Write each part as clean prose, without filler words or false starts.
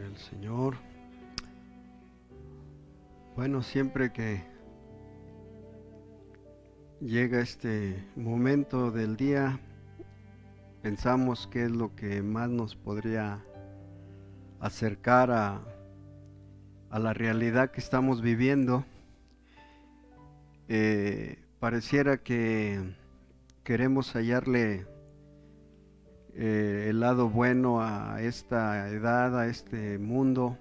el Señor. Bueno, siempre que llega este momento del día, pensamos qué es lo que más nos podría acercar a la realidad que estamos viviendo. Pareciera que queremos hallarle el lado bueno a esta edad, a este mundo,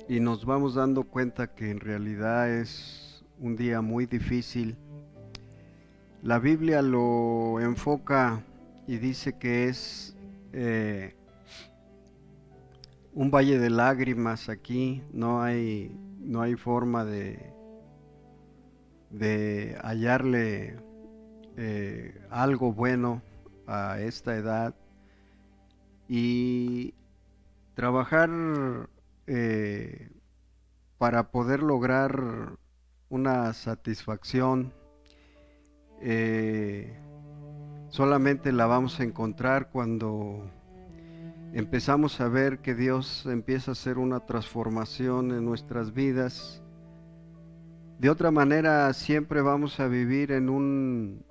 y nos vamos dando cuenta que en realidad es un día muy difícil. La Biblia lo enfoca y dice que es un valle de lágrimas aquí. No hay forma de hallarle algo bueno a esta edad, y trabajar eh, para poder lograr una satisfacción eh, solamente la vamos a encontrar cuando empezamos a ver que Dios empieza a hacer una transformación en nuestras vidas. De otra manera, siempre vamos a vivir en un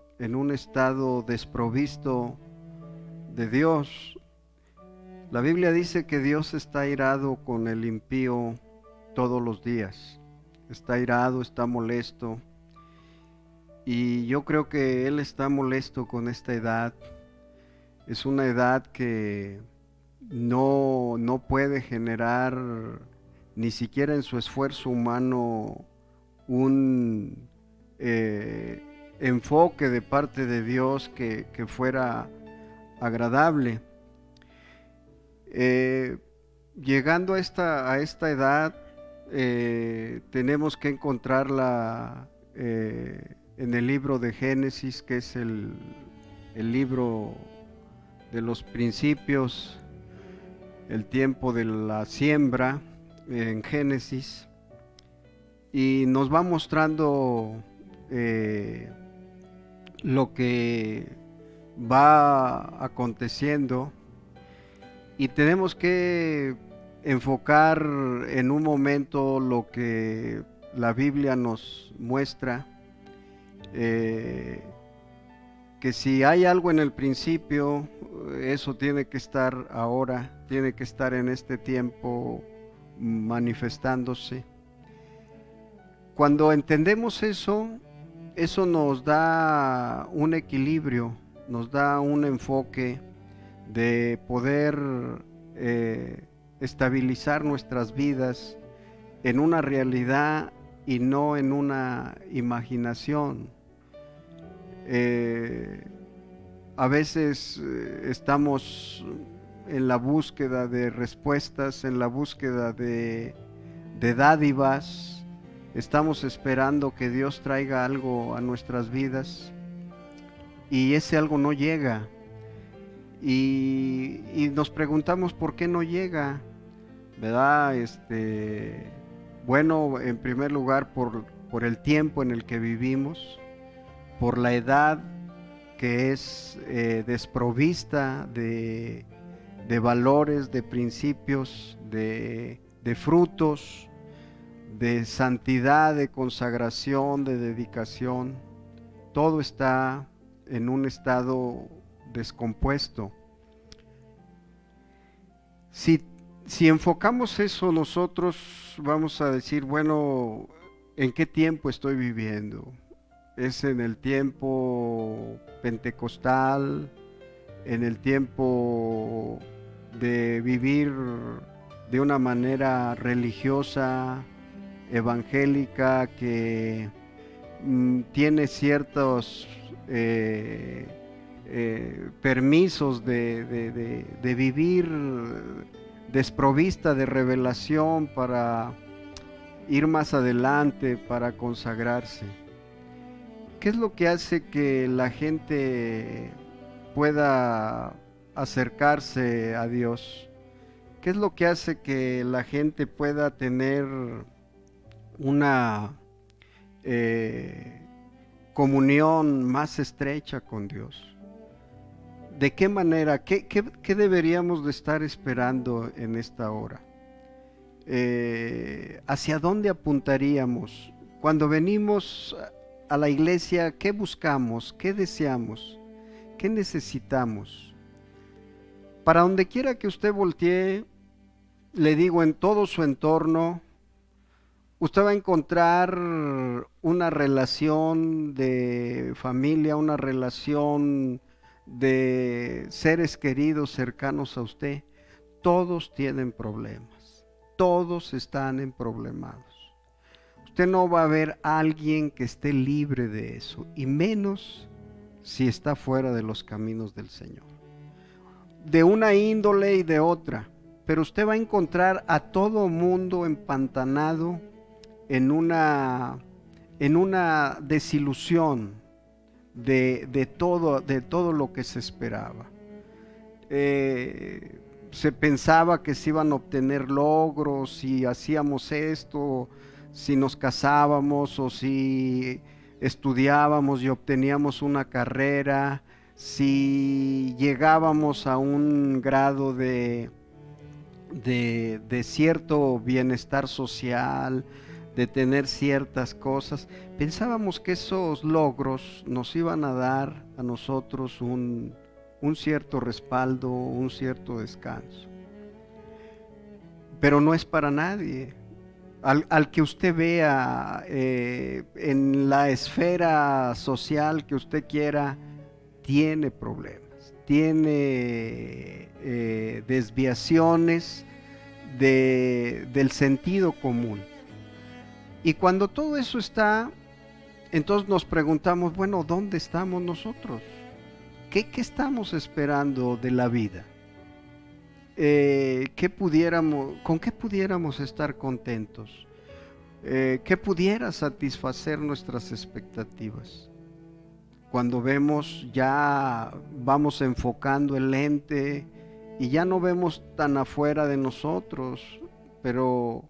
estado desprovisto de Dios. La Biblia dice que Dios está airado con el impío todos los días. Está airado, está molesto. Y yo creo que Él está molesto con esta edad. Es una edad que no puede generar ni siquiera en su esfuerzo humano un enfoque de parte de Dios que fuera agradable. Eh, Llegando a esta edad, tenemos que encontrarla en el libro de Génesis, que es el libro de los principios, el tiempo de la siembra en Génesis, y nos va mostrando lo que va aconteciendo, y tenemos que enfocar en un momento lo que la Biblia nos muestra, eh, que si hay algo en el principio, eso tiene que estar ahora, tiene que estar en este tiempo manifestándose. Cuando entendemos eso nos da un equilibrio, nos da un enfoque de poder estabilizar nuestras vidas en una realidad y no en una imaginación. Eh, a veces estamos en la búsqueda de respuestas, en la búsqueda de dádivas. Estamos esperando que Dios traiga algo a nuestras vidas, y ese algo no llega. Y nos preguntamos por qué no llega, ¿verdad? Bueno, en primer lugar por el tiempo en el que vivimos, por la edad que es desprovista de valores, de principios, de frutos, de santidad, de consagración, de dedicación. Todo está en un estado descompuesto. Si enfocamos eso, nosotros vamos a decir, bueno, ¿en qué tiempo estoy viviendo? ¿Es en el tiempo pentecostal, en el tiempo de vivir de una manera religiosa, evangélica, que tiene ciertos permisos de vivir desprovista de revelación para ir más adelante, para consagrarse? ¿Qué es lo que hace que la gente pueda acercarse a Dios? ¿Qué es lo que hace que la gente pueda tener una comunión más estrecha con Dios? ¿De qué manera? ¿Qué deberíamos de estar esperando en esta hora? ¿Hacia dónde apuntaríamos? Cuando venimos a la iglesia, ¿qué buscamos? ¿Qué deseamos? ¿Qué necesitamos? Para donde quiera que usted voltee, le digo, en todo su entorno, usted va a encontrar una relación de familia, una relación de seres queridos cercanos a usted. Todos tienen problemas, todos están en problemados. Usted no va a ver a alguien que esté libre de eso, y menos si está fuera de los caminos del Señor. De una índole y de otra, pero usted va a encontrar a todo mundo empantanado en una desilusión de todo lo que se esperaba. Se pensaba que se iban a obtener logros si hacíamos esto, si nos casábamos o si estudiábamos y obteníamos una carrera, si llegábamos a un grado de cierto bienestar social, de tener ciertas cosas. Pensábamos que esos logros nos iban a dar a nosotros un cierto respaldo, un cierto descanso. Pero no es para nadie. Al que usted vea en la esfera social que usted quiera, tiene problemas, tiene desviaciones del sentido común. Y cuando todo eso está, entonces nos preguntamos, bueno, ¿dónde estamos nosotros? ¿Qué estamos esperando de la vida? ¿Con qué pudiéramos estar contentos? ¿Qué pudiera satisfacer nuestras expectativas? Cuando vemos, ya vamos enfocando el lente y ya no vemos tan afuera de nosotros, pero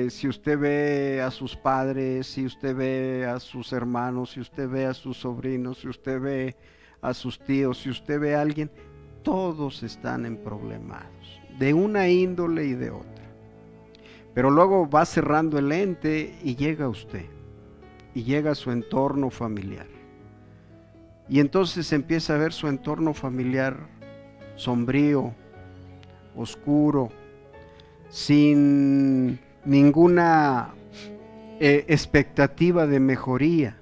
si usted ve a sus padres, si usted ve a sus hermanos, si usted ve a sus sobrinos, si usted ve a sus tíos, si usted ve a alguien, todos están en problemados, de una índole y de otra. Pero luego va cerrando el lente y llega usted, y llega a su entorno familiar. Y entonces empieza a ver su entorno familiar sombrío, oscuro, sin ninguna expectativa de mejoría.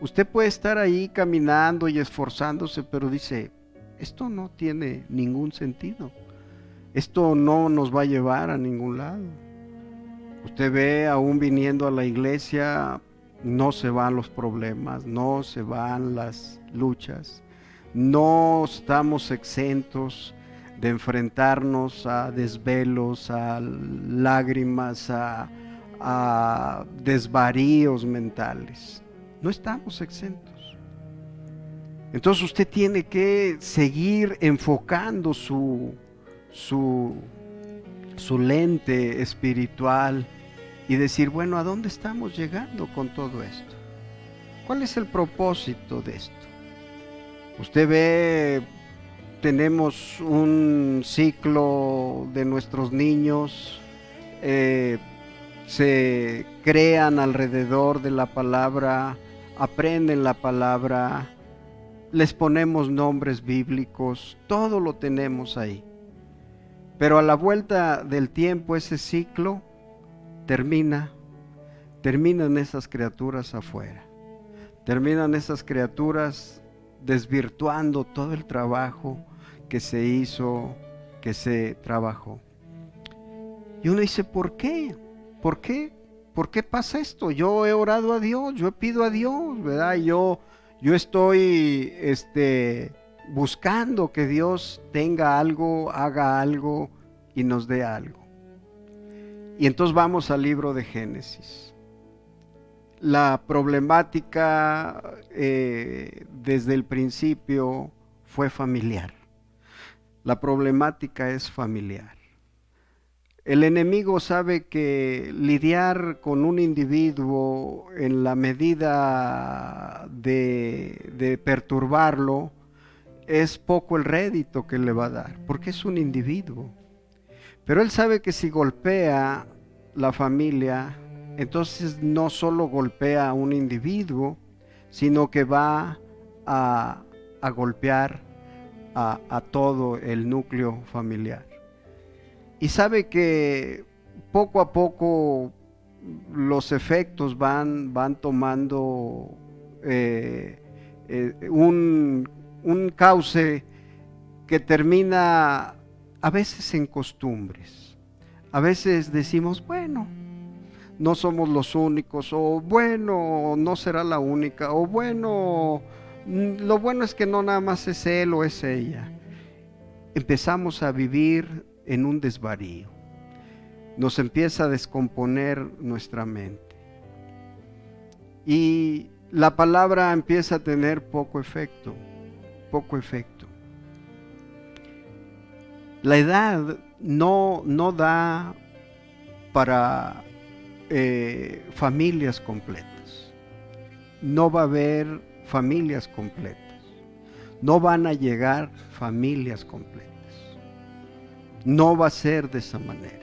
Usted puede estar ahí caminando y esforzándose, pero dice, esto no tiene ningún sentido. Esto no nos va a llevar a ningún lado. Usted ve aún viniendo a la iglesia, no se van los problemas, no se van las luchas, no estamos exentos de enfrentarnos a desvelos, a lágrimas, a desvaríos mentales. No estamos exentos. Entonces usted tiene que seguir enfocando su lente espiritual y decir, bueno, ¿a dónde estamos llegando con todo esto? ¿Cuál es el propósito de esto? Usted ve, tenemos un ciclo de nuestros niños, se crean alrededor de la palabra, aprenden la palabra, les ponemos nombres bíblicos, todo lo tenemos ahí. Pero a la vuelta del tiempo ese ciclo terminan esas criaturas afuera, terminan esas criaturas desvirtuando todo el trabajo que se hizo, que se trabajó. Y uno dice, ¿por qué? ¿Por qué? ¿Por qué pasa esto? Yo he orado a Dios, yo pido a Dios, ¿verdad? Yo estoy buscando que Dios tenga algo, haga algo y nos dé algo. Y entonces vamos al libro de Génesis. La problemática desde el principio fue familiar. La problemática es familiar. El enemigo sabe que lidiar con un individuo en la medida de perturbarlo es poco el rédito que le va a dar, porque es un individuo. Pero él sabe que si golpea la familia, entonces no solo golpea a un individuo, sino que va a golpear a todo el núcleo familiar. Y sabe que poco a poco los efectos van tomando un cauce que termina a veces en costumbres. A veces decimos, bueno, no somos los únicos, o bueno, no será la única, o bueno, lo bueno es que no nada más es él o es ella. Empezamos a vivir en un desvarío. Nos empieza a descomponer nuestra mente. Y la palabra empieza a tener poco efecto. La edad no da para familias completas. No va a haber familias completas. No van a llegar familias completas. No va a ser de esa manera.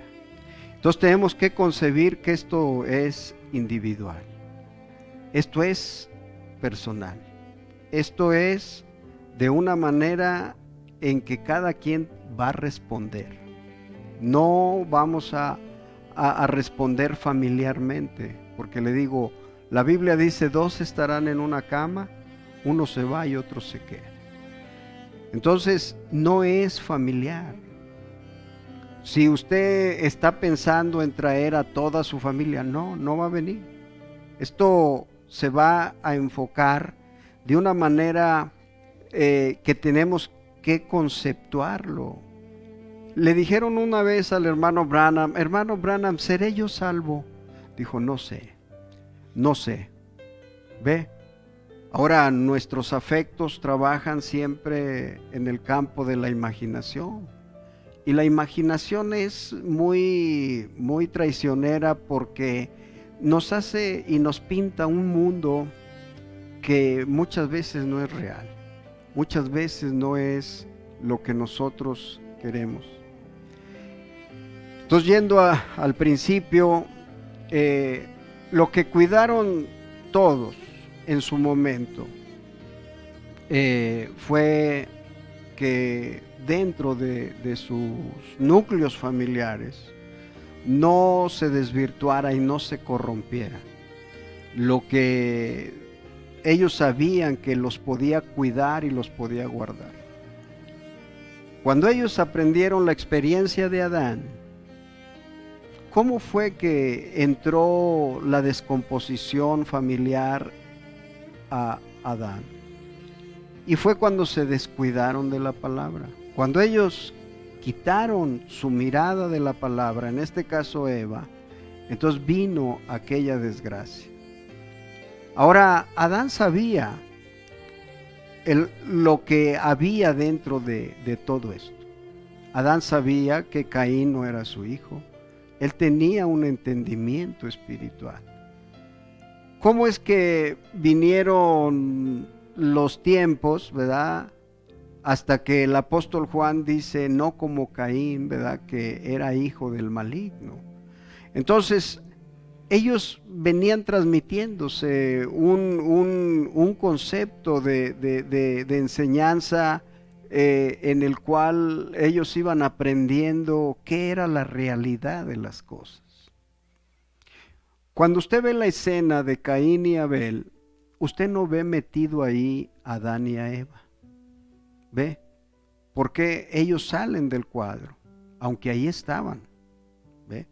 Entonces tenemos que concebir que esto es individual. Esto es personal. Esto es de una manera en que cada quien va a responder. No vamos a responder familiarmente, porque le digo, la Biblia dice, 2 estarán en una cama, uno se va y otro se queda. Entonces, no es familiar. Si usted está pensando en traer a toda su familia, no va a venir. Esto se va a enfocar de una manera que tenemos que conceptuarlo. Le dijeron una vez al hermano Branham, ¿seré yo salvo? Dijo, no sé. ¿Ve? Ahora nuestros afectos trabajan siempre en el campo de la imaginación. Y la imaginación es muy, muy traicionera porque nos hace y nos pinta un mundo que muchas veces no es real. Muchas veces no es lo que nosotros queremos. Entonces, yendo al principio, lo que cuidaron todos en su momento fue que dentro de sus núcleos familiares no se desvirtuara y no se corrompiera. Lo que ellos sabían que los podía cuidar y los podía guardar. Cuando ellos aprendieron la experiencia de Adán, ¿cómo fue que entró la descomposición familiar a Adán? Y fue cuando se descuidaron de la palabra. Cuando ellos quitaron su mirada de la palabra, en este caso Eva, entonces vino aquella desgracia. Ahora, Adán sabía lo que había dentro de todo esto. Adán sabía que Caín no era su hijo. Él tenía un entendimiento espiritual. ¿Cómo es que vinieron los tiempos, verdad? Hasta que el apóstol Juan dice, no como Caín, ¿verdad? Que era hijo del maligno. Entonces, ellos venían transmitiéndose un concepto de enseñanza en el cual ellos iban aprendiendo qué era la realidad de las cosas. Cuando usted ve la escena de Caín y Abel, usted no ve metido ahí a Adán y a Eva. ¿Ve? Porque ellos salen del cuadro, aunque ahí estaban. ¿Ve?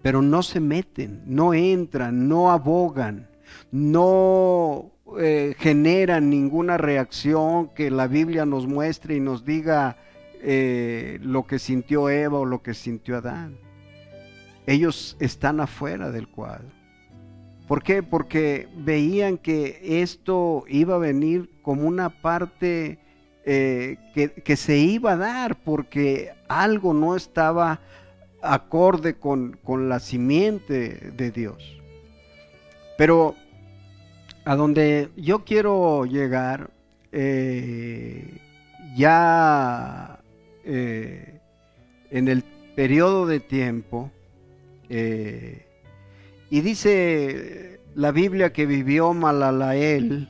Pero no se meten, no entran, no abogan, no generan ninguna reacción que la Biblia nos muestre y nos diga lo que sintió Eva o lo que sintió Adán. Ellos están afuera del cuadro. ¿Por qué? Porque veían que esto iba a venir como una parte que se iba a dar, porque algo no estaba acorde con la simiente de Dios. Pero a donde yo quiero llegar, ya en el periodo de tiempo, y dice la Biblia que vivió Malalael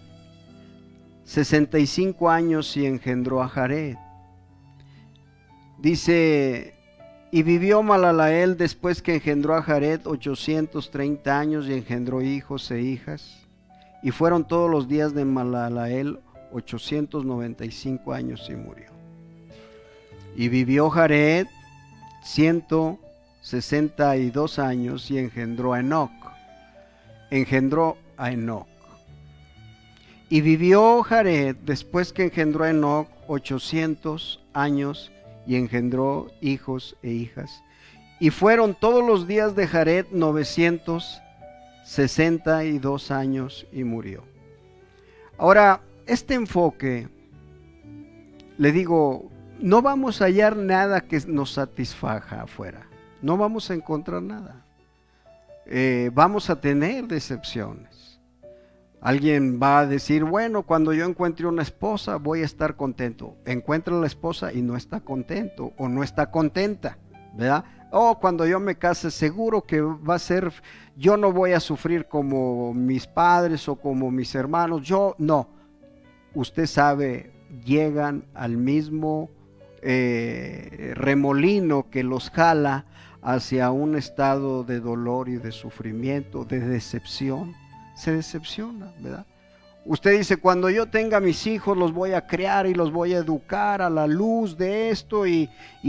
65 años y engendró a Jared. Dice, y vivió Malalael después que engendró a Jared 830 años y engendró hijos e hijas. Y fueron todos los días de Malalael 895 años y murió. Y vivió Jared 162 años y engendró a Enoc. Y vivió Jared después que engendró a Enoc 800 años y engendró hijos e hijas. Y fueron todos los días de Jared 962 años y murió. Ahora, este enfoque, le digo, no vamos a hallar nada que nos satisfaja afuera. No vamos a encontrar nada. Vamos a tener decepciones. Alguien va a decir, bueno, cuando yo encuentre una esposa voy a estar contento. Encuentra la esposa y no está contento o no está contenta, ¿verdad? Cuando yo me case seguro que va a ser, yo no voy a sufrir como mis padres o como mis hermanos. No. Usted sabe, llegan al mismo remolino que los jala hacia un estado de dolor y de sufrimiento, de decepción. Se decepciona, ¿verdad? Usted dice, cuando yo tenga mis hijos los voy a criar y los voy a educar a la luz de esto y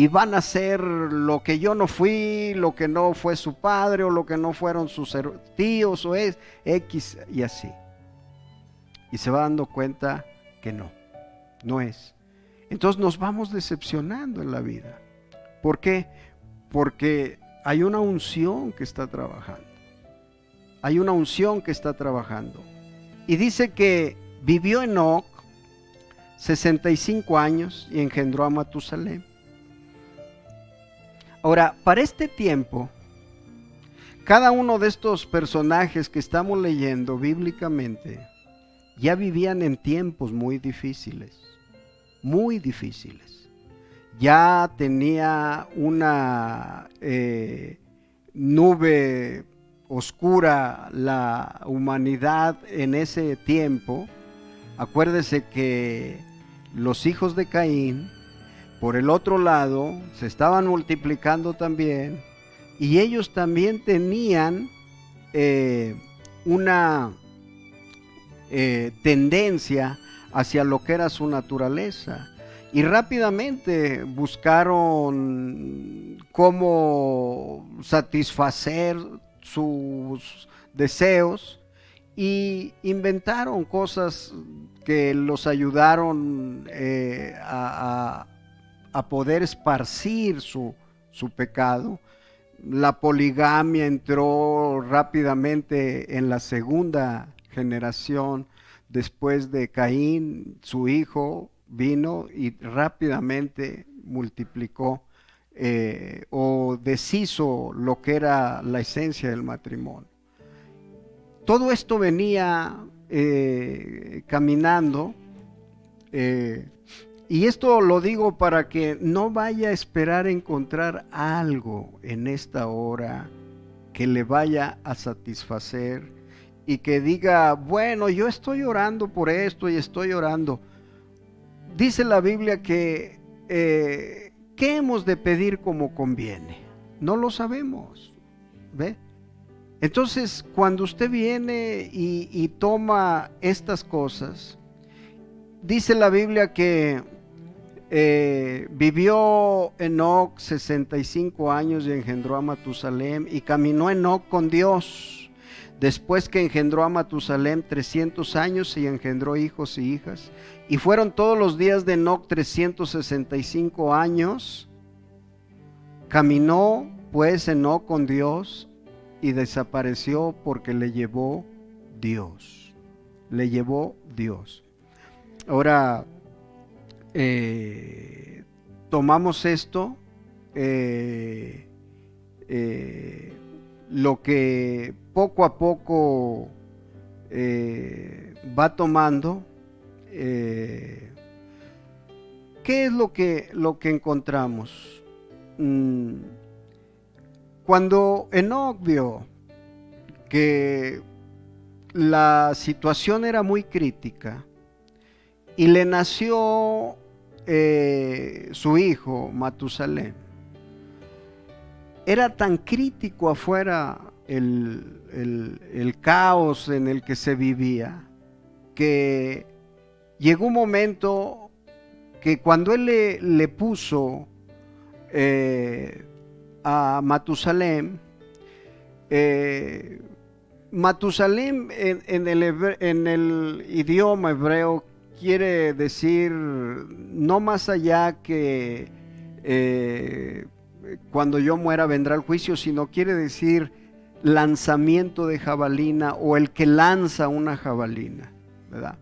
van a ser lo que yo no fui, lo que no fue su padre o lo que no fueron sus tíos o es X y así. Y se va dando cuenta que no es. Entonces nos vamos decepcionando en la vida. ¿Por qué? Porque hay una unción que está trabajando. Hay una unción que está trabajando. Y dice que vivió Enoc 65 años y engendró a Matusalem. Ahora, para este tiempo, cada uno de estos personajes que estamos leyendo bíblicamente ya vivían en tiempos muy difíciles. Ya tenía una nube oscura la humanidad en ese tiempo. Acuérdese que los hijos de Caín, por el otro lado, se estaban multiplicando también, y ellos también tenían una tendencia hacia lo que era su naturaleza, y rápidamente buscaron cómo satisfacer sus deseos y inventaron cosas que los ayudaron a poder esparcir su pecado. La poligamia entró rápidamente en la segunda generación después de Caín. Su hijo vino y rápidamente multiplicó o deshizo lo que era la esencia del matrimonio. Todo esto venía caminando, y esto lo digo para que no vaya a esperar encontrar algo en esta hora que le vaya a satisfacer y que diga, bueno, yo estoy orando por esto y estoy orando. Dice la Biblia que ¿qué hemos de pedir como conviene? No lo sabemos, ¿ve? Entonces, cuando usted viene y toma estas cosas, dice la Biblia que vivió Enoc 65 años y engendró a Matusalem, y caminó Enoc con Dios. Después que engendró a Matusalem 300 años y engendró hijos y hijas. Y fueron todos los días de Enoc 365 años. Caminó pues Enoc con Dios y desapareció porque le llevó Dios. Le llevó Dios. Ahora, tomamos esto, lo que poco a poco va tomando, ¿qué es lo que encontramos? Cuando Enoc vio que la situación era muy crítica y le nació su hijo Matusalén, era tan crítico afuera el caos en el que se vivía, que llegó un momento que cuando él le puso a Matusalén, Matusalén en el idioma hebreo quiere decir no más allá que cuando yo muera vendrá el juicio, sino quiere decir lanzamiento de jabalina o el que lanza una jabalina, ¿verdad?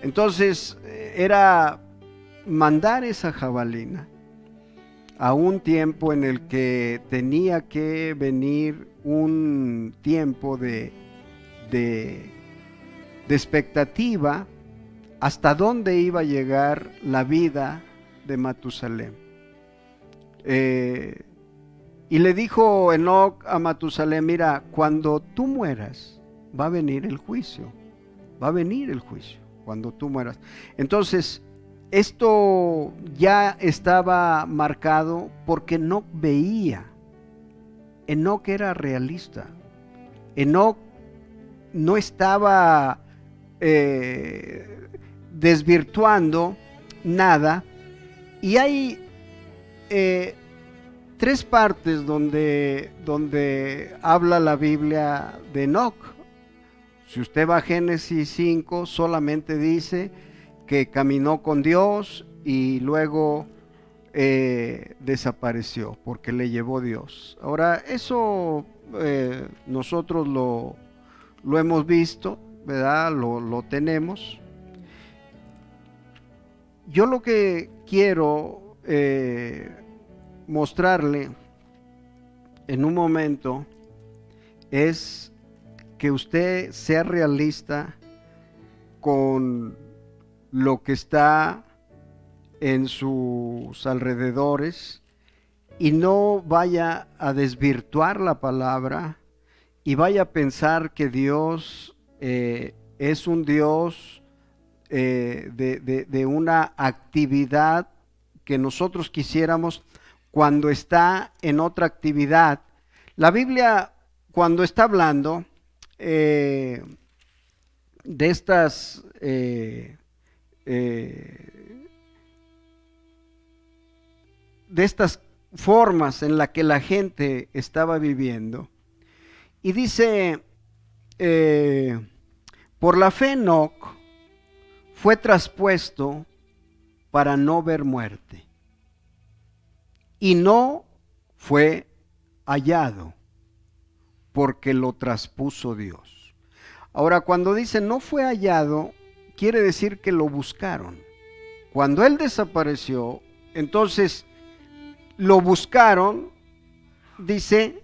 Entonces era mandar esa jabalina a un tiempo en el que tenía que venir un tiempo de expectativa hasta dónde iba a llegar la vida de Matusalén. Y le dijo Enoc a Matusalén: mira, cuando tú mueras va a venir el juicio, cuando tú mueras. Entonces esto ya estaba marcado porque Enoc veía. Enoc era realista. Enoc no estaba desvirtuando nada. Y hay tres partes donde habla la Biblia de Enoc. Si usted va a Génesis 5, solamente dice que caminó con Dios y luego desapareció porque le llevó Dios. Ahora, eso nosotros lo hemos visto, ¿verdad? Lo tenemos. Yo lo que quiero mostrarle en un momento es que usted sea realista con lo que está en sus alrededores y no vaya a desvirtuar la palabra y vaya a pensar que Dios es un Dios de una actividad que nosotros quisiéramos cuando está en otra actividad. La Biblia, cuando está hablando de estas formas en las que la gente estaba viviendo, y dice, por la fe Enoc fue traspuesto para no ver muerte, y no fue hallado, porque lo traspuso Dios. Ahora, cuando dice no fue hallado, quiere decir que lo buscaron. Cuando él desapareció, entonces lo buscaron, dice,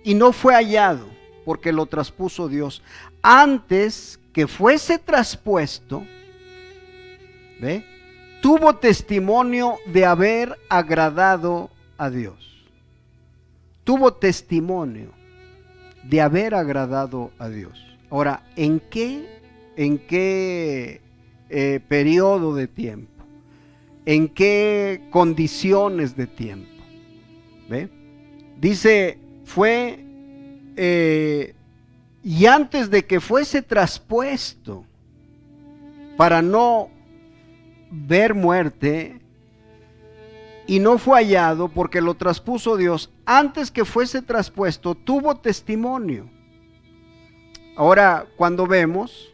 y no fue hallado, porque lo traspuso Dios. Antes que fuese traspuesto, ¿ve?, tuvo testimonio de haber agradado a Dios. Tuvo testimonio de haber agradado a Dios. Ahora, ¿en qué periodo de tiempo? ¿En qué condiciones de tiempo? ¿Ve? Dice, fue, y antes de que fuese traspuesto para no ver muerte, y no fue hallado porque lo traspuso Dios, antes que fuese traspuesto, tuvo testimonio. Ahora, cuando vemos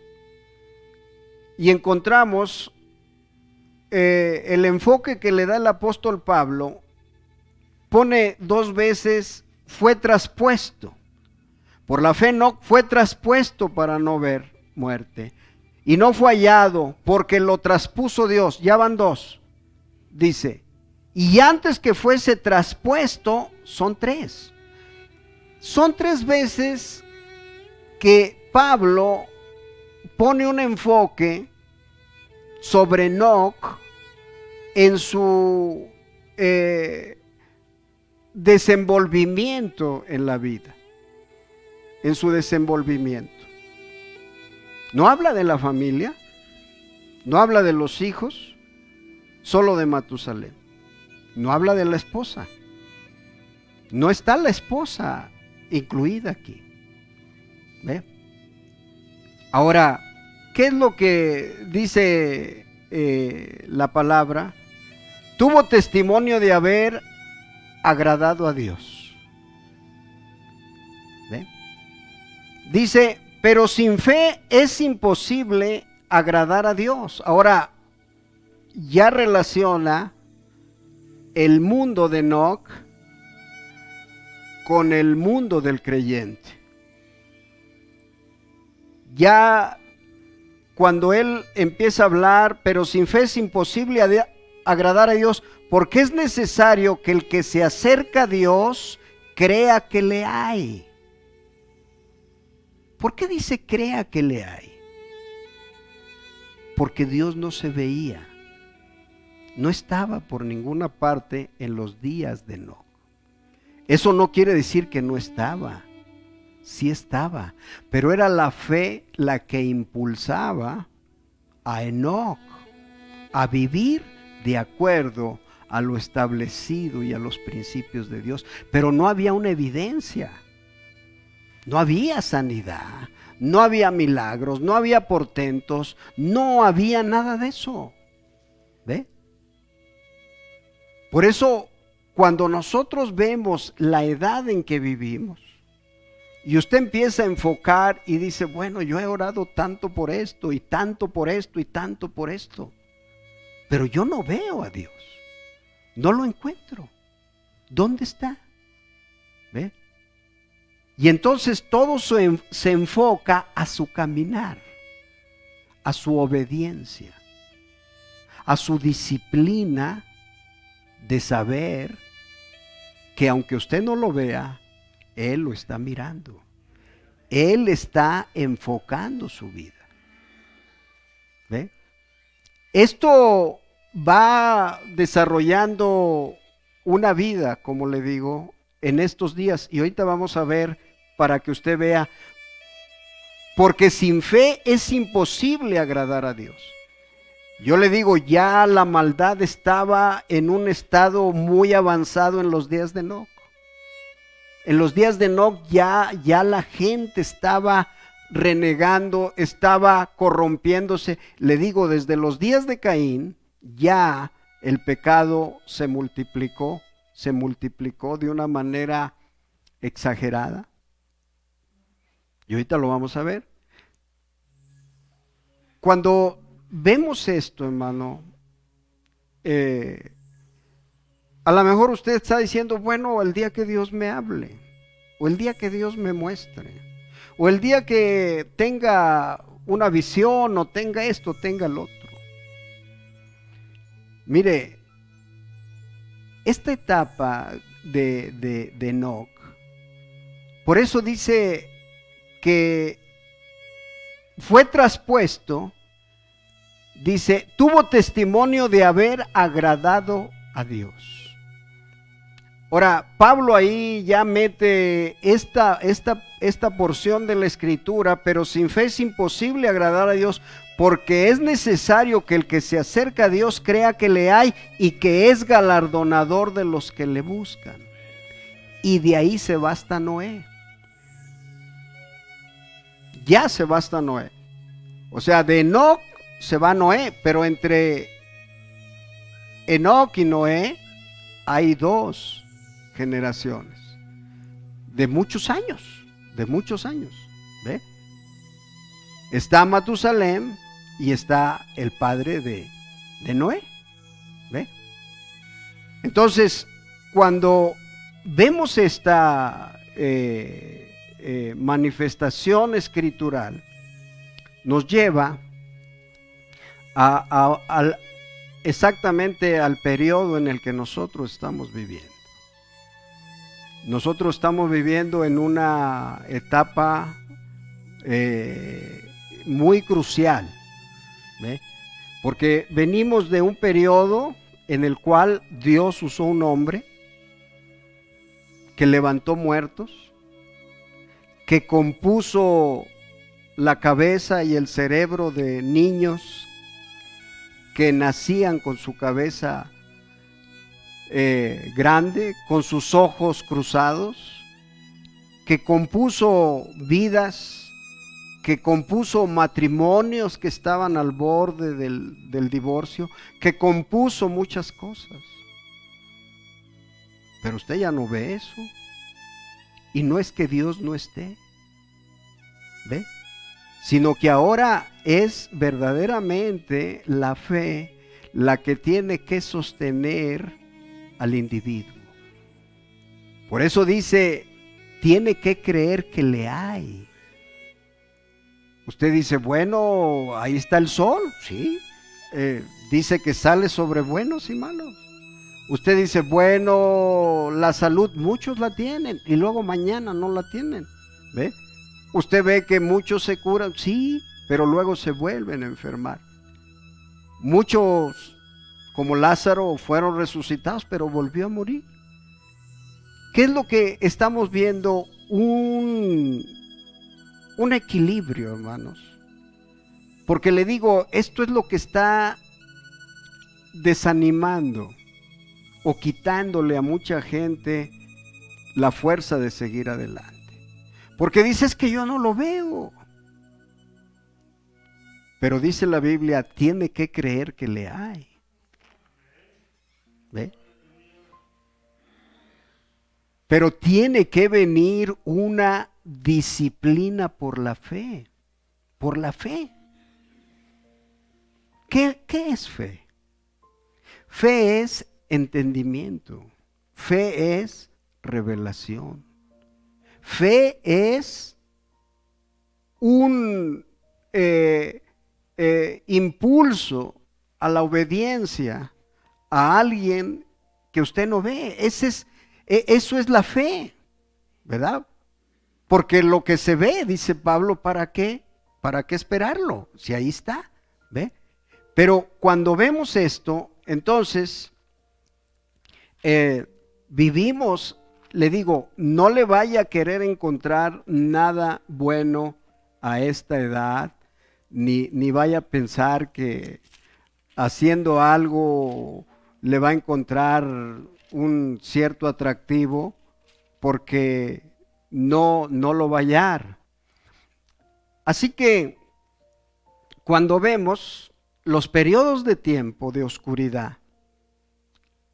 y encontramos el enfoque que le da el apóstol Pablo, pone dos veces fue traspuesto. Por la fe no fue traspuesto para no ver muerte, y no fue hallado porque lo traspuso Dios. Ya van dos. Dice, y antes que fuese traspuesto, son tres. Son tres veces que Pablo pone un enfoque sobre Enoc en su desenvolvimiento en la vida, en su desenvolvimiento. No habla de la familia, no habla de los hijos, solo de Matusalén. No habla de la esposa. No está la esposa incluida aquí. ¿Ve? Ahora, ¿qué es lo que dice la palabra? Tuvo testimonio de haber agradado a Dios. ¿Ve? Dice, pero sin fe es imposible agradar a Dios. Ahora, ya relaciona el mundo de Enoc con el mundo del creyente. Ya cuando él empieza a hablar, pero sin fe es imposible agradar a Dios, porque es necesario que el que se acerca a Dios crea que le hay. ¿Por qué dice crea que le hay? Porque Dios no se veía, no estaba por ninguna parte en los días de Enoc. Eso no quiere decir que no estaba, sí estaba, pero era la fe la que impulsaba a Enoc a vivir de acuerdo a lo establecido y a los principios de Dios, pero no había una evidencia, no había sanidad, no había milagros, no había portentos, no había nada de eso. ¿Ve? Por eso, cuando nosotros vemos la edad en que vivimos, y usted empieza a enfocar y dice, bueno, yo he orado tanto por esto, y tanto por esto, y tanto por esto, pero yo no veo a Dios, no lo encuentro. ¿Dónde está? ¿Ve? Y entonces todo se enfoca a su caminar, a su obediencia, a su disciplina de saber que aunque usted no lo vea, Él lo está mirando. Él está enfocando su vida. ¿Ve? Esto va desarrollando una vida, como le digo, en estos días. Y ahorita vamos a ver para que usted vea. Porque sin fe es imposible agradar a Dios. Yo le digo, ya la maldad estaba en un estado muy avanzado en los días de Enoc. En los días de Enoc ya la gente estaba renegando, estaba corrompiéndose. Le digo, desde los días de Caín, ya el pecado se multiplicó de una manera exagerada. Y ahorita lo vamos a ver. Cuando vemos esto, hermano, a lo mejor usted está diciendo, bueno, el día que Dios me hable, o el día que Dios me muestre, o el día que tenga una visión, o tenga esto, tenga el otro. Mire, esta etapa de Enoc, por eso dice que fue traspuesto, dice, tuvo testimonio de haber agradado a Dios. Ahora, Pablo ahí ya mete esta porción de la escritura, pero sin fe es imposible agradar a Dios, porque es necesario que el que se acerca a Dios crea que le hay y que es galardonador de los que le buscan. Y de ahí se va hasta Noé. Ya se va hasta Noé. O sea, de Enoc se va Noé, pero entre Enoc y Noé hay dos generaciones de muchos años, ¿ve? Está Matusalén y está el padre de Noé, ¿ve? Entonces, cuando vemos esta manifestación escritural, nos lleva exactamente al periodo en el que nosotros estamos viviendo. Nosotros estamos viviendo en una etapa muy crucial, ¿ve? Porque venimos de un periodo en el cual Dios usó un hombre que levantó muertos, que compuso la cabeza y el cerebro de niños que nacían con su cabeza grande, con sus ojos cruzados, que compuso vidas, que compuso matrimonios que estaban al borde del divorcio, que compuso muchas cosas. Pero usted ya no ve eso. Y no es que Dios no esté, ¿ve? Sino que ahora es verdaderamente la fe la que tiene que sostener al individuo. Por eso dice, tiene que creer que le hay. Usted dice, bueno, ahí está el sol, sí. Dice que sale sobre buenos y malos. Usted dice, bueno, la salud, muchos la tienen y luego mañana no la tienen, ¿ve? Usted ve que muchos se curan, sí, pero luego se vuelven a enfermar. Muchos, como Lázaro, fueron resucitados, pero volvió a morir. ¿Qué es lo que estamos viendo? Un equilibrio, hermanos. Porque le digo, esto es lo que está desanimando o quitándole a mucha gente la fuerza de seguir adelante. Porque dices que yo no lo veo. Pero dice la Biblia, tiene que creer que le hay. ¿Ve? Pero tiene que venir una disciplina por la fe. Por la fe. ¿Qué es fe? Fe es entendimiento. Fe es revelación. Fe es un impulso a la obediencia a alguien que usted no ve. Eso es la fe, ¿verdad? Porque lo que se ve, dice Pablo, ¿para qué? ¿Para qué esperarlo? Si ahí está, ¿ve? Pero cuando vemos esto, entonces vivimos, le digo, no le vaya a querer encontrar nada bueno a esta edad, ni vaya a pensar que haciendo algo le va a encontrar un cierto atractivo, porque no lo va a hallar. Así que cuando vemos los periodos de tiempo de oscuridad,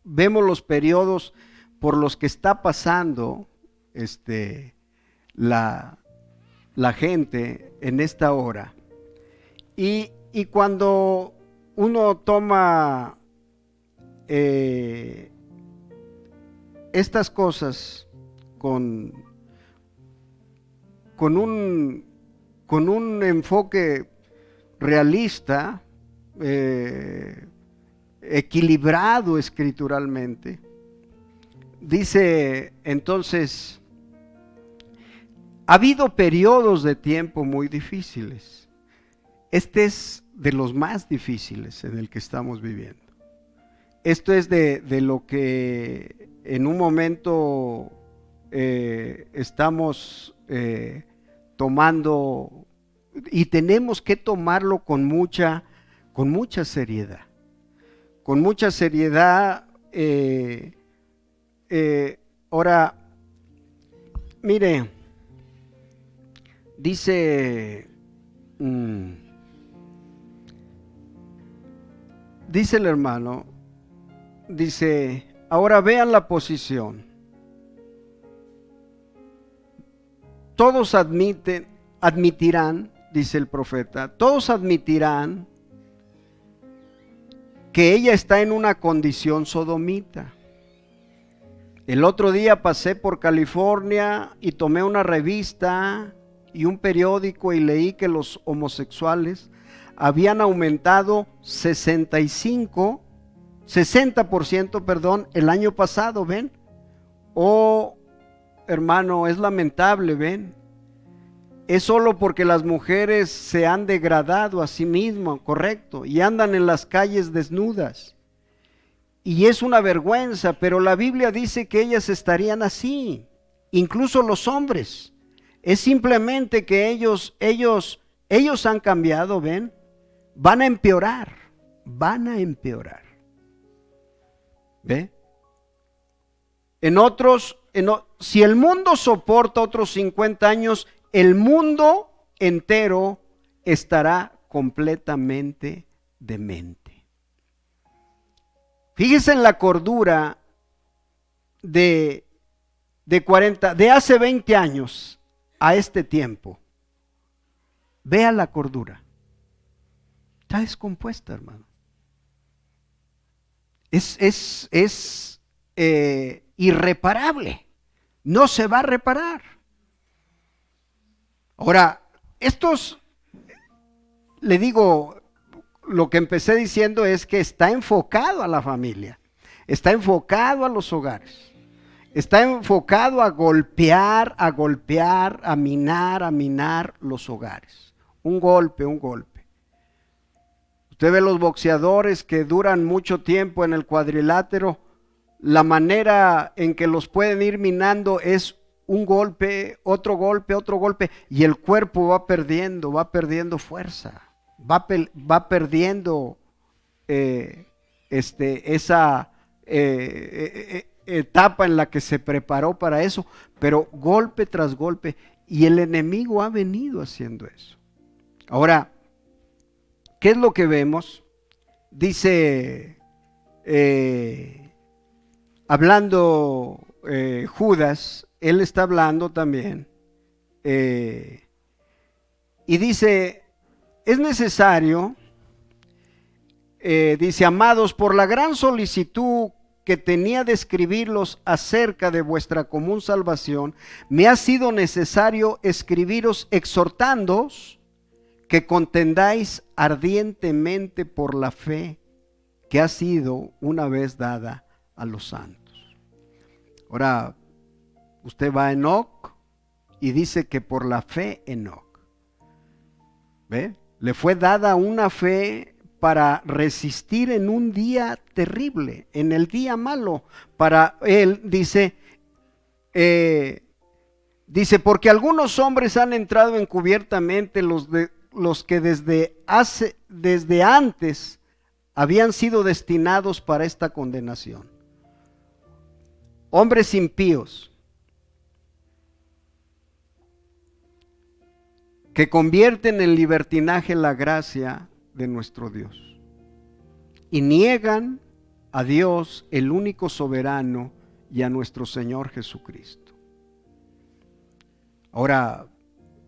vemos los periodos por los que está pasando la gente en esta hora. Y cuando uno toma estas cosas con un enfoque realista, equilibrado escrituralmente, dice entonces, ha habido periodos de tiempo muy difíciles. Este es de los más difíciles en el que estamos viviendo. Esto es de lo que en un momento estamos tomando, y tenemos que tomarlo con mucha seriedad. Con mucha seriedad. Ahora, mire, dice el hermano, dice, ahora vean la posición. Todos admitirán, dice el profeta, todos admitirán que ella está en una condición sodomita. El otro día pasé por California y tomé una revista y un periódico y leí que los homosexuales habían aumentado 60% el año pasado, ¿ven? Oh, hermano, es lamentable, ¿ven? es solo porque las mujeres se han degradado a sí mismas, correcto, y andan en las calles desnudas. Y es una vergüenza, pero la Biblia dice que ellas estarían así, incluso los hombres. Es simplemente que ellos han cambiado, ¿ven? Van a empeorar. ¿Ve? Si el mundo soporta otros 50 años, el mundo entero estará completamente demente. Fíjese en la cordura de hace 20 años a este tiempo. Vea la cordura. Está descompuesta, hermano. Es irreparable. No se va a reparar. Ahora, le digo, lo que empecé diciendo es que está enfocado a la familia, está enfocado a los hogares, está enfocado a golpear, a minar los hogares. Un golpe. Usted ve los boxeadores que duran mucho tiempo en el cuadrilátero, la manera en que los pueden ir minando es un golpe, otro golpe, y el cuerpo va perdiendo fuerza, va perdiendo esa etapa en la que se preparó para eso, pero golpe tras golpe, y el enemigo ha venido haciendo eso. Ahora, ¿qué es lo que vemos? Dice, hablando Judas, él está hablando también, y dice, es necesario, dice, amados, por la gran solicitud que tenía de escribirlos acerca de vuestra común salvación, me ha sido necesario escribiros exhortándoos que contendáis ardientemente por la fe que ha sido una vez dada a los santos. Ahora, usted va a Enoc y dice que por la fe Enoc, ¿ve? Le fue dada una fe para resistir en un día terrible, en el día malo. Para él, dice, porque algunos hombres han entrado encubiertamente, los que desde antes habían sido destinados para esta condenación. Hombres impíos que convierten en libertinaje la gracia de nuestro Dios y niegan a Dios, el único soberano, y a nuestro Señor Jesucristo. Ahora,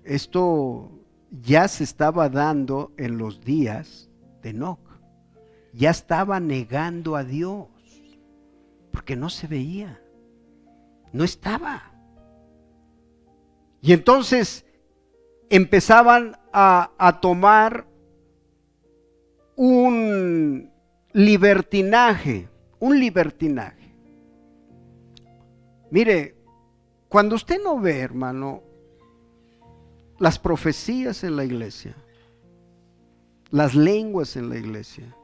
esto ya se estaba dando en los días de Enoc. Ya estaba negando a Dios porque no se veía, no estaba. Y entonces empezaban a tomar un libertinaje. Mire, cuando usted no ve, hermano, las profecías en la iglesia, las lenguas en la iglesia,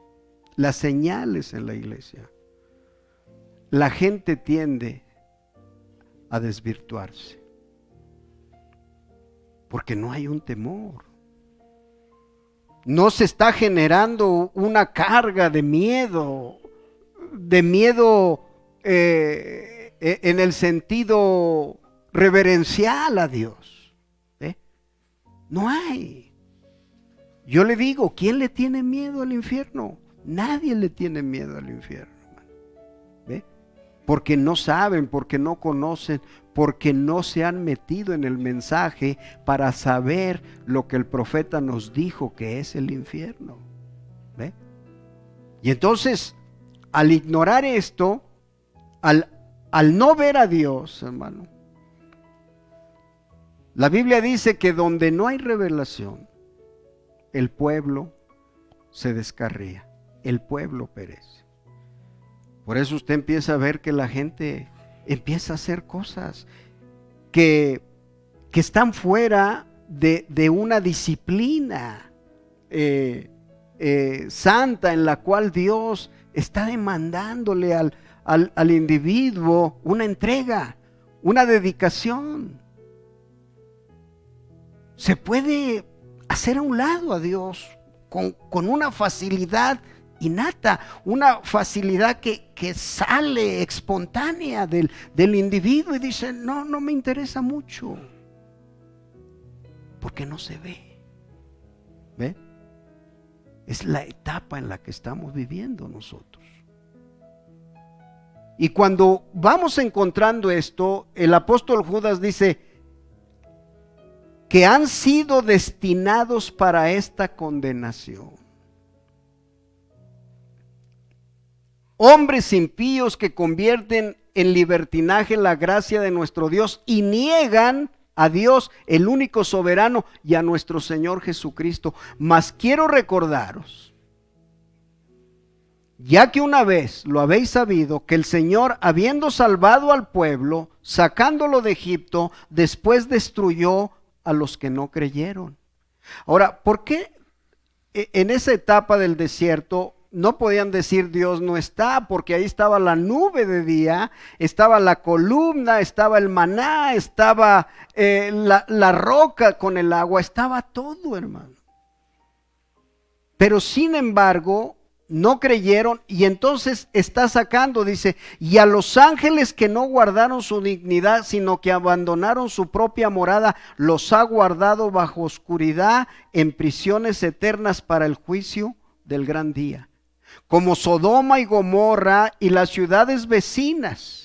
las señales en la iglesia, la gente tiende a desvirtuarse, porque no hay un temor. No se está generando una carga de miedo en el sentido reverencial a Dios. No hay. Yo le digo, ¿quién le tiene miedo al infierno? Nadie le tiene miedo al infierno, hermano. ¿Ve? Porque no saben, porque no conocen, porque no se han metido en el mensaje para saber lo que el profeta nos dijo que es el infierno. ¿Ve? Y entonces, al ignorar esto, al no ver a Dios, hermano, la Biblia dice que donde no hay revelación, el pueblo se descarría, el pueblo perece. Por eso usted empieza a ver que la gente empieza a hacer cosas que están fuera de una disciplina santa en la cual Dios está demandándole al individuo una entrega, una dedicación. Se puede hacer a un lado a Dios con una facilidad innata, una facilidad que sale espontánea del individuo y dice, no me interesa mucho, porque no se ve. ¿Ve? Es la etapa en la que estamos viviendo nosotros. Y cuando vamos encontrando esto, el apóstol Judas dice que han sido destinados para esta condenación. Hombres impíos que convierten en libertinaje la gracia de nuestro Dios y niegan a Dios, el único soberano, y a nuestro Señor Jesucristo. Mas quiero recordaros, ya que una vez lo habéis sabido, que el Señor, habiendo salvado al pueblo, sacándolo de Egipto, después destruyó a los que no creyeron. Ahora, ¿por qué en esa etapa del desierto no podían decir Dios no está? Porque ahí estaba la nube de día, estaba la columna, estaba el maná, estaba la roca con el agua, estaba todo, hermano. Pero sin embargo, no creyeron, y entonces está sacando, dice, y a los ángeles que no guardaron su dignidad, sino que abandonaron su propia morada, los ha guardado bajo oscuridad en prisiones eternas para el juicio del gran día. Como Sodoma y Gomorra y las ciudades vecinas,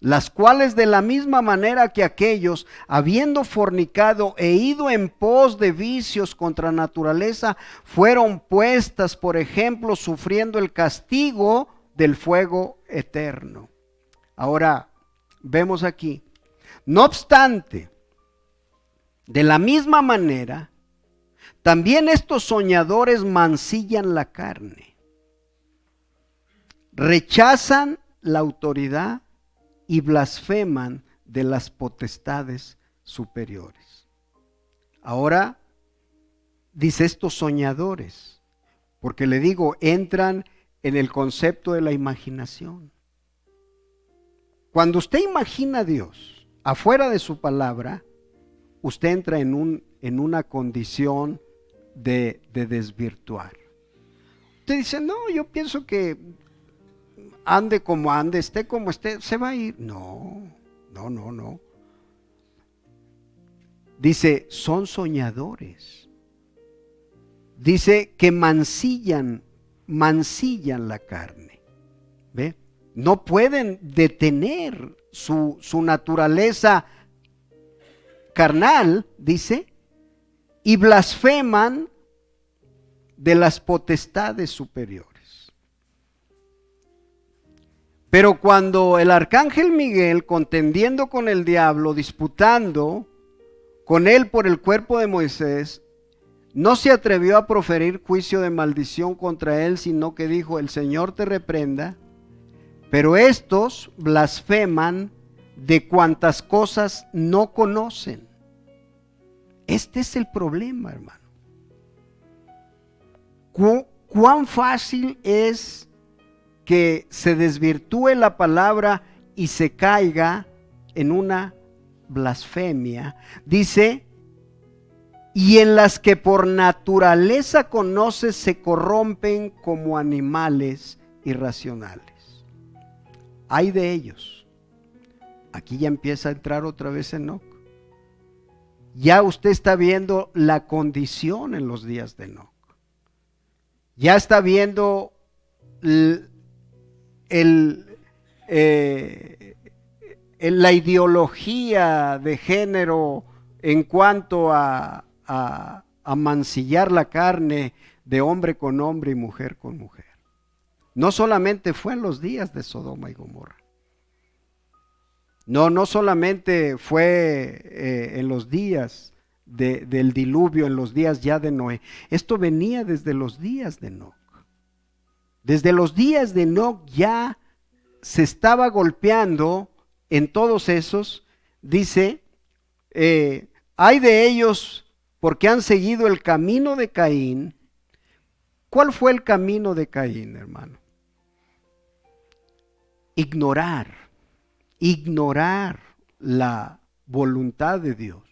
las cuales de la misma manera que aquellos, habiendo fornicado e ido en pos de vicios contra naturaleza, fueron puestas, por ejemplo, sufriendo el castigo del fuego eterno. Ahora, vemos aquí, no obstante, de la misma manera, también estos soñadores mancillan la carne, rechazan la autoridad y blasfeman de las potestades superiores. Ahora dice estos soñadores, porque le digo, entran en el concepto de la imaginación. Cuando usted imagina a Dios afuera de su palabra, usted entra en una condición de desvirtuar. Usted dice, no, yo pienso que ande como ande, esté como esté, se va a ir. No. Dice, son soñadores. Dice que mancillan la carne. ¿Ve? No pueden detener su naturaleza carnal, dice, y blasfeman de las potestades superiores. Pero cuando el arcángel Miguel, contendiendo con el diablo, disputando con él por el cuerpo de Moisés, no se atrevió a proferir juicio de maldición contra él, sino que dijo, el Señor te reprenda, pero estos blasfeman de cuantas cosas no conocen. Este es el problema, hermano. ¿Cuán fácil es que se desvirtúe la palabra y se caiga en una blasfemia? Dice, y en las que por naturaleza conoces se corrompen como animales irracionales. Ay de ellos. Aquí ya empieza a entrar otra vez Enoc. Ya usted está viendo la condición en los días de Enoc. Ya está viendo la ideología de género en cuanto a mancillar la carne de hombre con hombre y mujer con mujer. No solamente fue en los días de Sodoma y Gomorra. No solamente fue en los días del diluvio, en los días ya de Noé. Esto venía desde los días de Enoc. Desde los días de Enoc ya se estaba golpeando en todos esos. Dice, hay de ellos porque han seguido el camino de Caín. ¿Cuál fue el camino de Caín, hermano? Ignorar la voluntad de Dios.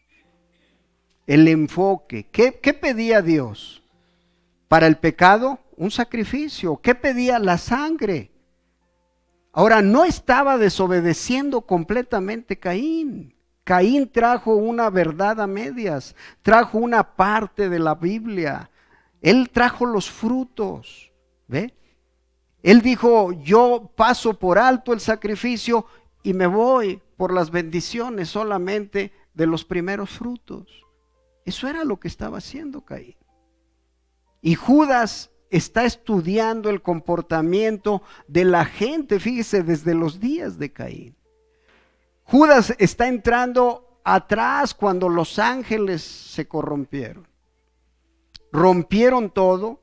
El enfoque. ¿Qué pedía Dios? Para el pecado, un sacrificio. ¿Qué pedía? La sangre. Ahora, no estaba desobedeciendo completamente Caín. Caín trajo una verdad a medias, trajo una parte de la Biblia. Él trajo los frutos, ¿ve? Él dijo, yo paso por alto el sacrificio y me voy por las bendiciones solamente de los primeros frutos. Eso era lo que estaba haciendo Caín. Y Judas está estudiando el comportamiento de la gente, fíjese, desde los días de Caín. Judas está entrando atrás cuando los ángeles se corrompieron. Rompieron todo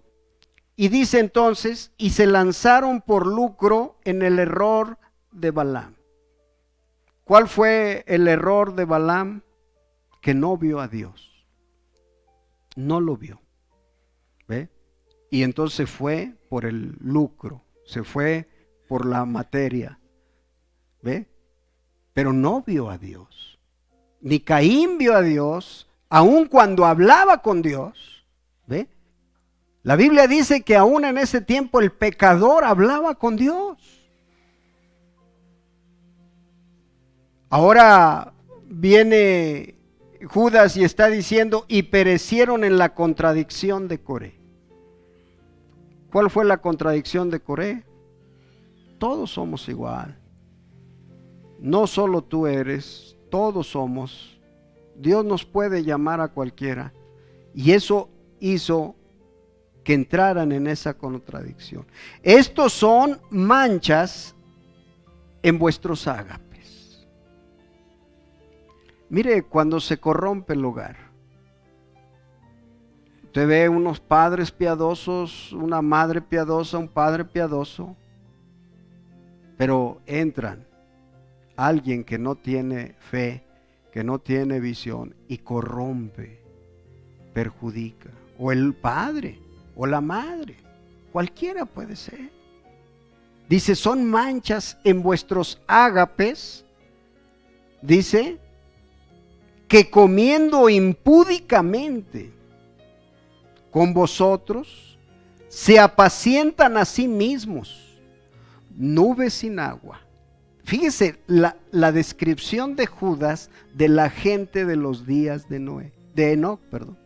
y dice entonces, y se lanzaron por lucro en el error de Balaam. ¿Cuál fue el error de Balaam? Que no vio a Dios. No lo vio. ¿Ve? Y entonces se fue por el lucro, se fue por la materia. ¿Ve? Pero no vio a Dios. Ni Caín vio a Dios, aun cuando hablaba con Dios. ¿Ve? La Biblia dice que aún en ese tiempo el pecador hablaba con Dios. Ahora viene Judas y está diciendo, y perecieron en la contradicción de Coré. ¿Cuál fue la contradicción de Coré? Todos somos igual. No solo tú eres, todos somos. Dios nos puede llamar a cualquiera. Y eso hizo que entraran en esa contradicción. Estos son manchas en vuestros ágapes. Mire, cuando se corrompe el hogar, usted ve unos padres piadosos, una madre piadosa, un padre piadoso, pero entran alguien que no tiene fe, que no tiene visión y corrompe, perjudica, o el padre o la madre, cualquiera puede ser. Dice, son manchas en vuestros ágapes, dice, que comiendo impúdicamente con vosotros, se apacientan a sí mismos, nubes sin agua. Fíjese la descripción de Judas de la gente de los días de Enoc, perdón.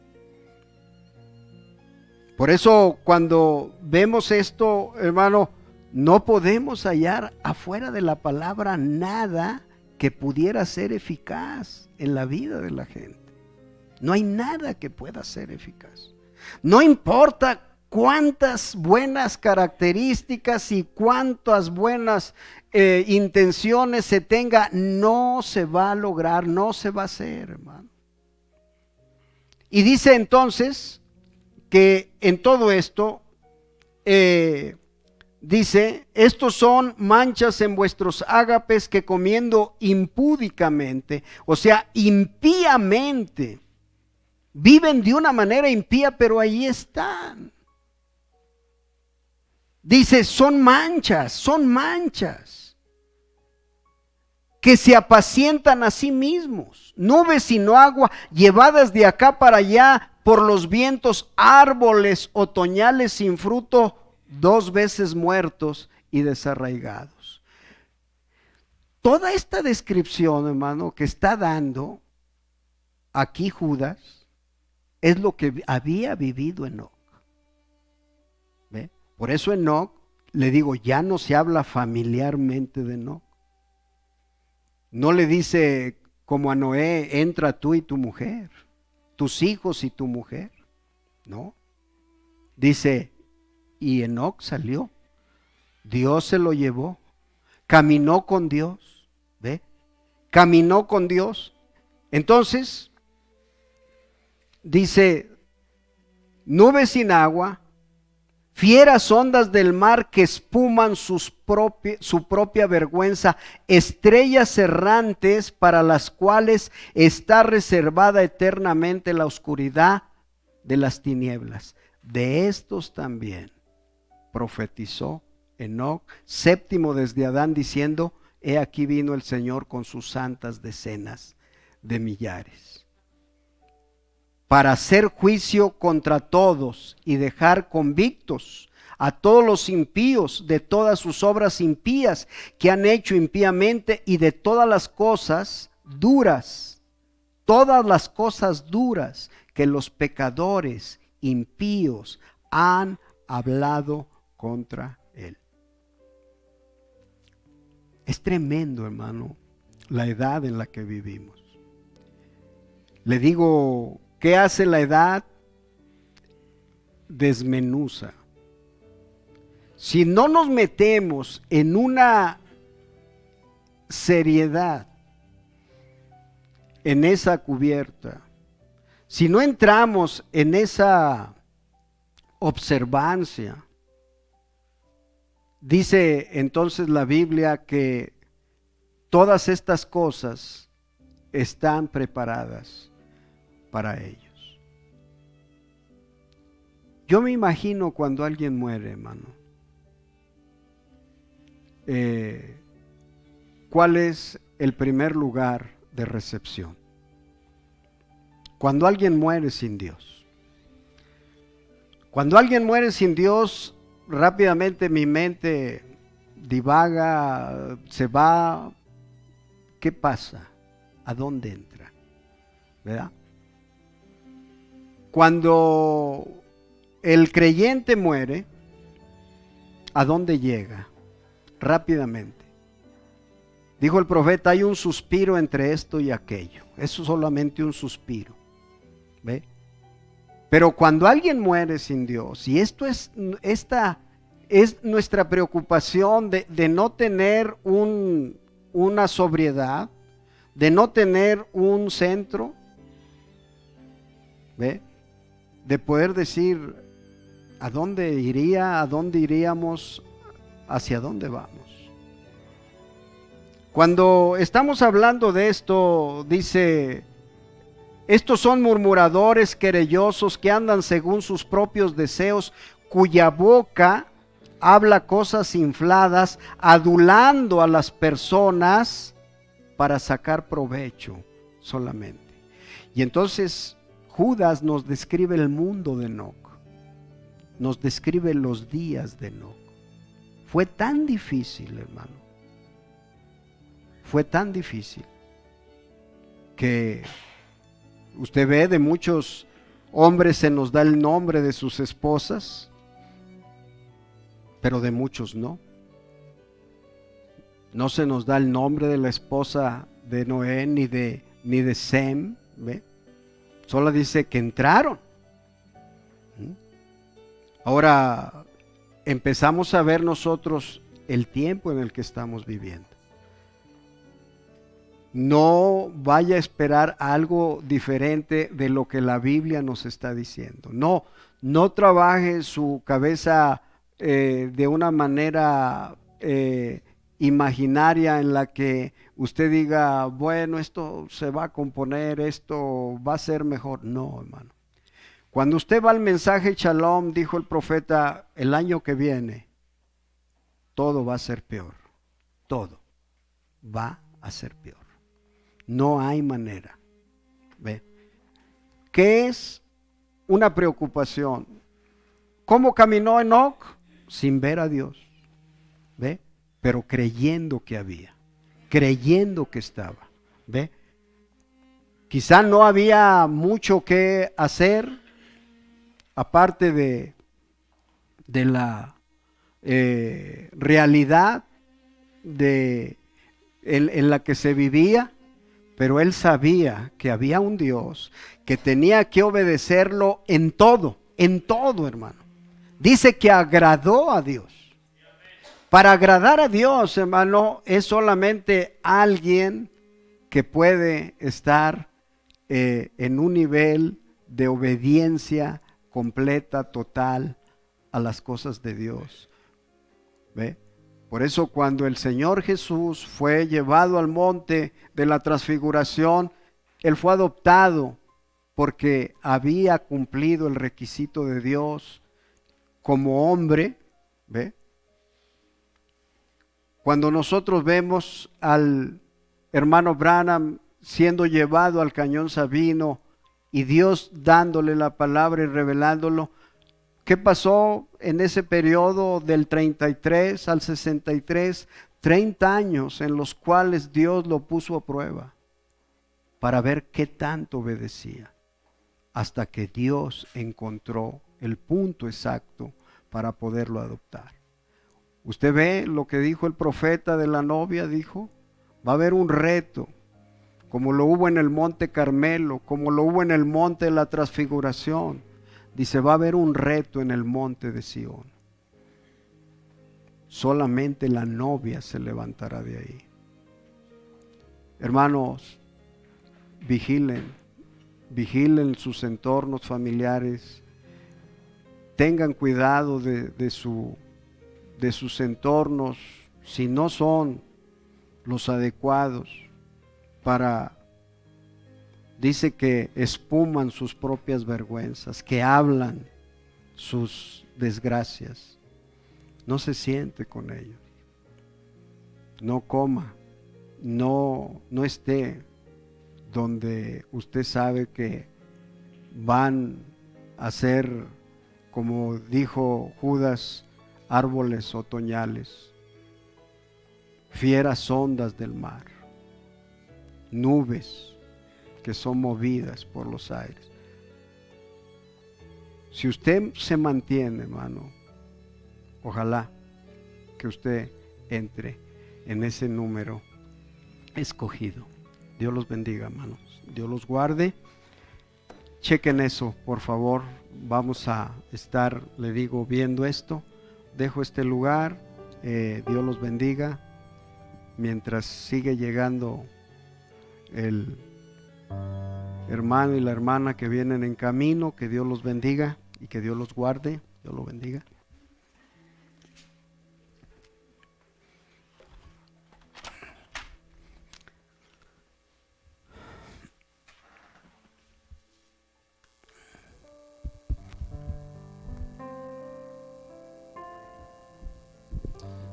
Por eso cuando vemos esto, hermano, no podemos hallar afuera de la palabra nada que pudiera ser eficaz en la vida de la gente. No hay nada que pueda ser eficaz. No importa cuántas buenas características y cuántas buenas intenciones se tenga, no se va a lograr, no se va a hacer, hermano. Y dice entonces que en todo esto, dice, estos son manchas en vuestros ágapes que comiendo impúdicamente, o sea, impíamente, viven de una manera impía, pero ahí están. Dice, son manchas que se apacientan a sí mismos, nubes sin agua, llevadas de acá para allá por los vientos, árboles otoñales sin fruto, 2 veces muertos y desarraigados. Toda esta descripción, hermano, que está dando aquí Judas, es lo que había vivido Enoc. ¿Ve? Por eso Enoc, le digo, ya no se habla familiarmente de Enoc. No le dice como a Noé, entra tú y tu mujer, tus hijos y tu mujer. No. Dice, y Enoc salió. Dios se lo llevó. Caminó con Dios. ¿Ve? Caminó con Dios. Entonces, dice, nubes sin agua. Fieras ondas del mar que espuman su propia vergüenza, estrellas errantes para las cuales está reservada eternamente la oscuridad de las tinieblas. De estos también profetizó Enoc, séptimo desde Adán, diciendo: he aquí vino el Señor con sus santas decenas de millares, para hacer juicio contra todos y dejar convictos a todos los impíos de todas sus obras impías que han hecho impíamente, y de todas las cosas duras que los pecadores impíos han hablado contra él. Es tremendo, hermano, la edad en la que vivimos. Le digo, ¿qué hace la edad? Desmenuza. Si no nos metemos en una seriedad en esa cubierta, si no entramos en esa observancia, dice entonces la Biblia que todas estas cosas están preparadas para ellos. Yo me imagino cuando alguien muere, hermano, ¿cuál es el primer lugar de recepción? Cuando alguien muere sin Dios. Cuando alguien muere sin Dios, rápidamente mi mente divaga, se va. ¿Qué pasa? ¿A dónde entra? ¿Verdad? Cuando el creyente muere, ¿a dónde llega? Rápidamente. Dijo el profeta, hay un suspiro entre esto y aquello. Eso es solamente un suspiro. ¿Ve? Pero cuando alguien muere sin Dios, y esta es nuestra preocupación de no tener una sobriedad, de no tener un centro, ¿ve? De poder decir, ¿a dónde iría? ¿A dónde iríamos? ¿Hacia dónde vamos? Cuando estamos hablando de esto, dice: estos son murmuradores, querellosos, que andan según sus propios deseos, cuya boca habla cosas infladas, adulando a las personas para sacar provecho solamente. Y entonces Judas nos describe el mundo de Enoc, nos describe los días de Enoc. Fue tan difícil, hermano, fue tan difícil que usted ve, de muchos hombres se nos da el nombre de sus esposas, pero de muchos no. No se nos da el nombre de la esposa de Noé ni de Sem, ¿ve? Solo dice que entraron. Ahora empezamos a ver nosotros el tiempo en el que estamos viviendo. No vaya a esperar algo diferente de lo que la Biblia nos está diciendo. No trabaje su cabeza de una manera imaginaria en la que usted diga, bueno, esto se va a componer, esto va a ser mejor. No, hermano. Cuando usted va al mensaje Shalom, dijo el profeta, el año que viene, todo va a ser peor. Todo va a ser peor. No hay manera. ¿Ve? ¿Qué es una preocupación? ¿Cómo caminó Enoc? Sin ver a Dios. ¿Ve? Pero creyendo que había, creyendo que estaba. ¿Ve? Quizá no había mucho que hacer, aparte de la realidad en la que se vivía, pero él sabía que había un Dios que tenía que obedecerlo en todo, hermano. Dice que agradó a Dios. Para agradar a Dios, hermano, es solamente alguien que puede estar en un nivel de obediencia completa, total a las cosas de Dios. ¿Ve? Por eso cuando el Señor Jesús fue llevado al monte de la transfiguración, Él fue adoptado porque había cumplido el requisito de Dios como hombre. ¿Ve? Cuando nosotros vemos al hermano Branham siendo llevado al Cañón Sabino y Dios dándole la palabra y revelándolo, ¿qué pasó en ese periodo del 33 al 63? 30 años en los cuales Dios lo puso a prueba para ver qué tanto obedecía, hasta que Dios encontró el punto exacto para poderlo adoptar. Usted ve lo que dijo el profeta de la novia, dijo, va a haber un reto, como lo hubo en el monte Carmelo, como lo hubo en el monte de la transfiguración. Dice, va a haber un reto en el monte de Sión. Solamente la novia se levantará de ahí. Hermanos, vigilen sus entornos familiares, tengan cuidado de sus entornos, si no son los adecuados dice que espuman sus propias vergüenzas, que hablan sus desgracias. No se siente con ellos. No coma, no esté donde usted sabe que van a ser, como dijo Judas, árboles otoñales, fieras ondas del mar, nubes que son movidas por los aires. Si usted se mantiene, hermano, ojalá que usted entre en ese número escogido. Dios los bendiga, hermanos. Dios los guarde. Chequen eso, por favor. Vamos a estar, le digo, viendo esto. Dejo este lugar. Dios los bendiga. Mientras sigue llegando el hermano y la hermana que vienen en camino, que Dios los bendiga y que Dios los guarde. Dios los bendiga.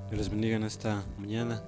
Dios les bendiga en esta mañana.